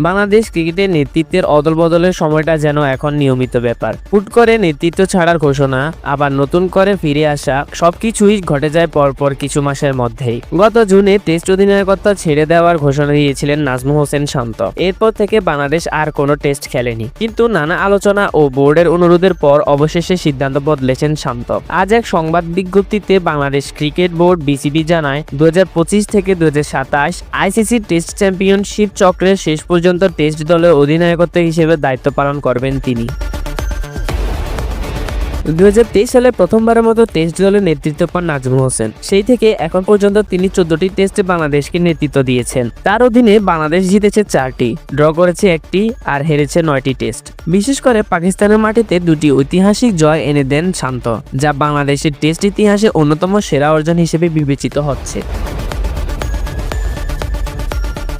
বাংলাদেশ ক্রিকেটের নেতৃত্বের অদলবদলের সময়টা যেন এখন নিয়মিত ব্যাপার। হুট করে নেতৃত্ব ছাড়ার ঘোষণা, আবার নতুন করে ফিরে আসা, সবকিছুই ঘটে যায় পরপর কিছু মাসের মধ্যেই। গত জুনে টেস্ট অধিনায়কত্ব ছেড়ে দেওয়ার ঘোষণা দিয়েছিলেন নাজমুল হোসেন শান্ত। এরপর থেকে বাংলাদেশ আর কোনো টেস্ট খেলেনি, কিন্তু নানা আলোচনা ও বোর্ডের অনুরোধের পর অবশেষে সিদ্ধান্ত বদলেছেন শান্ত। আজ এক সংবাদ বিজ্ঞপ্তিতে বাংলাদেশ ক্রিকেট বোর্ড বিসিবি জানায় 2025 থেকে 2027 আইসিসি টেস্ট চ্যাম্পিয়নশিপ চক্রের শেষ পর্যন্ত টেস্ট দলের অধিনায়কত্ব হিসেবে দায়িত্ব পালন করবেন তিনি। 2023 সালে প্রথমবারের মতো টেস্ট দলের নেতৃত্ব পান নাজমুল হোসেন। সেই থেকে এখন পর্যন্ত তিনি 14টি টেস্টে বাংলাদেশকে নেতৃত্ব দিয়েছেন। তার অধীনে বাংলাদেশ জিতেছে 4টি, ড্র করেছে 1টি আর হেরেছে 9টি টেস্ট। বিশেষ করে পাকিস্তানের মাটিতে 2টি ঐতিহাসিক জয় এনে দেন শান্ত, যা বাংলাদেশের টেস্ট ইতিহাসে অন্যতম সেরা অর্জন হিসেবে বিবেচিত হচ্ছে।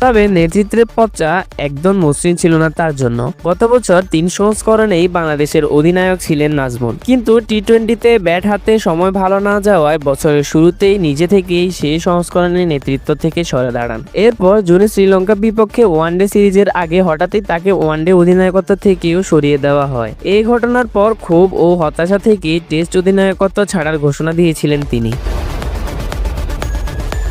তবে নেতৃত্বের পথটা একদম মসৃণ ছিল না তার জন্য। গত বছর 3 সংস্করণেই বাংলাদেশের অধিনায়ক ছিলেন নাজমুল, কিন্তু টি-20তে ব্যাট হাতে সময় ভালো না যাওয়ায় বছরের শুরুতেই নিজে থেকেই সেই সংস্করণের নেতৃত্ব থেকে সরে দাঁড়ান। এরপর জুনে শ্রীলঙ্কার বিপক্ষে ওয়ানডে সিরিজের আগে হঠাৎই তাকে ওয়ানডে অধিনায়কত্ব থেকেও সরিয়ে দেওয়া হয়। এই ঘটনার পর ক্ষোভ ও হতাশা থেকে টেস্ট অধিনায়কত্ব ছাড়ার ঘোষণা দিয়েছিলেন তিনি।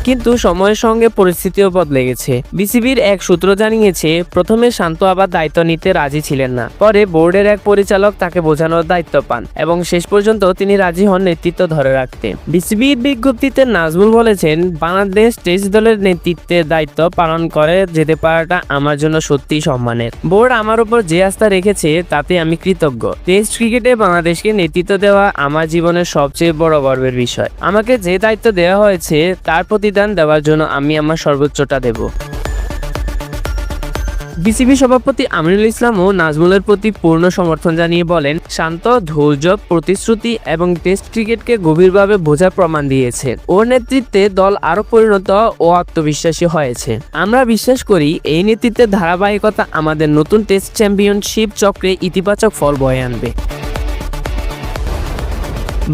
কিন্তু সময়ের সঙ্গে পরিস্থিতিও বদলে গেছে। বিসিবির এক সূত্র জানিয়েছে, প্রথমে শান্ত আবার দায়িত্ব নিতে রাজি ছিলেন না। পরে বোর্ডের এক পরিচালক তাকে বোঝানোর দায়িত্ব পান এবং শেষ পর্যন্ত তিনি রাজি হন নেতৃত্ব ধরে রাখতে। বিসিবির বিজ্ঞপ্তিতে নাজমুল বলেছেন, বাংলাদেশ টেস্ট দলের নেতৃত্বের দায়িত্ব পালন করে যেতে পারাটা আমার জন্য সত্যিই সম্মানের। বোর্ড আমার উপর যে আস্থা রেখেছে তাতে আমি কৃতজ্ঞ। টেস্ট ক্রিকেটে বাংলাদেশকে নেতৃত্ব দেওয়া আমার জীবনের সবচেয়ে বড় গর্বের বিষয়। আমাকে যে দায়িত্ব দেওয়া হয়েছে তার প্রতি দেওয়ার জন্য আমি আমার সর্বোচ্চটা দেব। বিসিবি সভাপতি আমিনুল ইসলামও নাজমুলের প্রতি পূর্ণ সমর্থন জানিয়ে বলেন, শান্ত, ধৈর্য, প্রতিশ্রুতি এবং টেস্ট ক্রিকেটকে গভীরভাবে বোঝার প্রমাণ দিয়েছে। ওর নেতৃত্বে দল আরো পরিণত ও আত্মবিশ্বাসী হয়েছে। আমরা বিশ্বাস করি এই নেতৃত্বের ধারাবাহিকতা আমাদের নতুন টেস্ট চ্যাম্পিয়নশিপ চক্রে ইতিবাচক ফল বয়ে আনবে।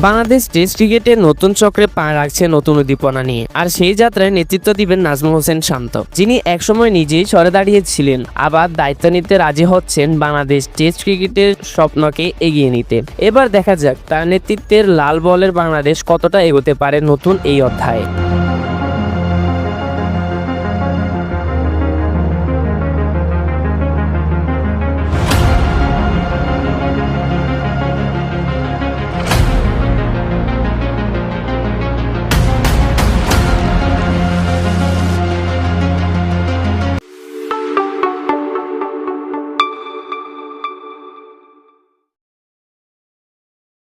বাংলাদেশ টেস্ট ক্রিকেটে নতুন চক্রে পা রাখছে নতুন উদ্দীপনা নিয়ে, আর সেই যাত্রায় নেতৃত্ব দিবেন নাজমুল হোসেন শান্ত, যিনি একসময় নিজেই সরে দাঁড়িয়েছিলেন, আবার দায়িত্ব নিতে রাজি হচ্ছেন বাংলাদেশ টেস্ট ক্রিকেটের স্বপ্নকে এগিয়ে নিতে। এবার দেখা যাক তার নেতৃত্বের লাল বলের বাংলাদেশ কতটা এগোতে পারে নতুন এই অধ্যায়ে।